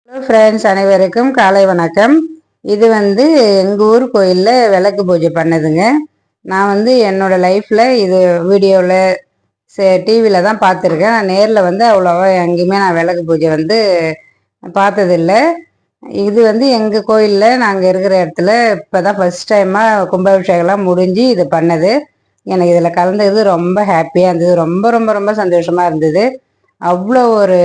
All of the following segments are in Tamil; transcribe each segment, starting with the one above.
ஹலோ ஃப்ரெண்ட்ஸ், அனைவருக்கும் காலை வணக்கம். இது எங்கள் ஊர் கோயிலில் விளக்கு பூஜை பண்ணதுங்க. நான் என்னோடய லைஃப்பில் இது வீடியோவில் டிவியில் தான் பார்த்துருக்கேன். நான் நேரில் அவ்வளோவா எங்கேயுமே நான் விளக்கு பூஜை பார்த்ததில்லை. இது எங்கள் கோயிலில் நாங்கள் இருக்கிற இடத்துல இப்போ தான் ஃபஸ்ட் டைமாக கும்பாபிஷேகம்லாம் முடிஞ்சு இது பண்ணது. எனக்கு இதில் கலந்தது ரொம்ப ஹாப்பியாக இருந்தது. ரொம்ப ரொம்ப ரொம்ப சந்தோஷமாக இருந்தது. அவ்வளோ ஒரு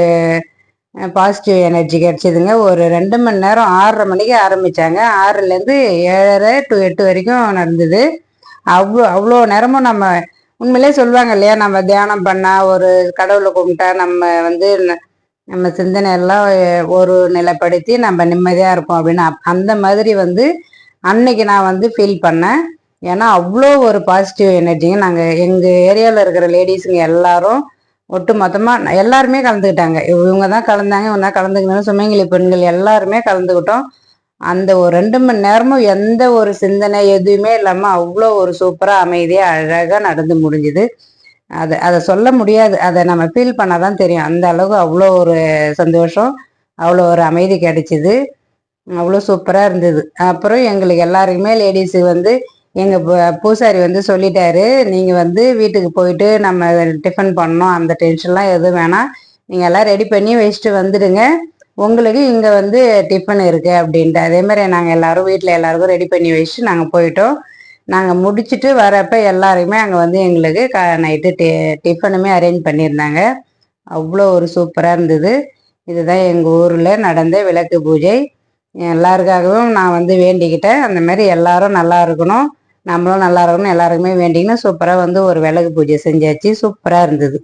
பாசிட்டிவ் எனர்ஜி கிடச்சிதுங்க. ஒரு 2 மணி நேரம் 6:30 மணிக்கு ஆரம்பித்தாங்க. 6லேருந்து 7:30 to 8 வரைக்கும் நடந்தது. அவ்வளோ நேரமும் நம்ம உண்மையிலே சொல்லுவாங்க இல்லையா, நம்ம தியானம் பண்ணால், ஒரு கடவுளை கும்பிட்டா நம்ம நம்ம சிந்தனையெல்லாம் ஒரு நிலைப்படுத்தி நம்ம நிம்மதியாக இருப்போம் அப்படின்னு. அந்த மாதிரி அன்னைக்கு நான் ஃபீல் பண்ணேன். ஏன்னா அவ்வளோ ஒரு பாசிட்டிவ் எனர்ஜிங்க. நாங்கள் எங்கள் ஏரியாவில் இருக்கிற லேடிஸுங்க எல்லாரும் ஒட்டு மொத்தமாக எல்லாருமே கலந்துக்கிட்டாங்க. இவங்க தான் கலந்தாங்க, இவங்க தான் கலந்துக்கணும், சுமங்கலி பெண்கள் எல்லாருமே கலந்துக்கிட்டோம். அந்த ஒரு 2 மணி நேரமும் எந்த ஒரு சிந்தனை எதுவுமே இல்லாமல் அவ்வளோ ஒரு சூப்பராக அமைதியாக அழகாக நடந்து முடிஞ்சுது. அதை சொல்ல முடியாது, அதை நம்ம ஃபீல் பண்ணால் தான் தெரியும். அந்த அளவுக்கு அவ்வளோ ஒரு சந்தோஷம், அவ்வளோ ஒரு அமைதி கிடைச்சிது. அவ்வளோ சூப்பராக இருந்தது. அப்புறம் எங்களுக்கு எல்லாருக்குமே லேடிஸுக்கு எங்கள் பூசாரி சொல்லிட்டாரு, நீங்கள் வீட்டுக்கு போயிட்டு நம்ம டிஃபன் பண்ணோம், அந்த டென்ஷன்லாம் எதுவும் வேணாம், நீங்கள் எல்லாம் ரெடி பண்ணி வச்சுட்டு வந்துடுங்க, உங்களுக்கு இங்கே டிஃபன் இருக்குது அப்படின்ட்டு. அதே மாதிரி நாங்கள் எல்லோரும் வீட்டில் எல்லாருக்கும் ரெடி பண்ணி வச்சுட்டு நாங்கள் போயிட்டோம். நாங்கள் முடிச்சுட்டு வரப்போ எல்லாருக்குமே அங்கே எங்களுக்கு நைட்டு டிஃபனுமே அரேஞ்ச் பண்ணியிருந்தாங்க. அவ்வளோ ஒரு சூப்பராக இருந்தது. இதுதான் எங்கள் ஊரில் நடந்த விளக்கு பூஜை. எல்லாருக்காகவும் நான் வேண்டிக்கிட்டேன், அந்த மாதிரி எல்லாரும் நல்லா இருக்கணும், நம்மளும் நல்லா இருக்கணும், எல்லாருக்குமே வேண்டிங்கன்னு சூப்பராக ஒரு விளக்கு பூஜை செஞ்சாச்சு. சூப்பராக இருந்தது.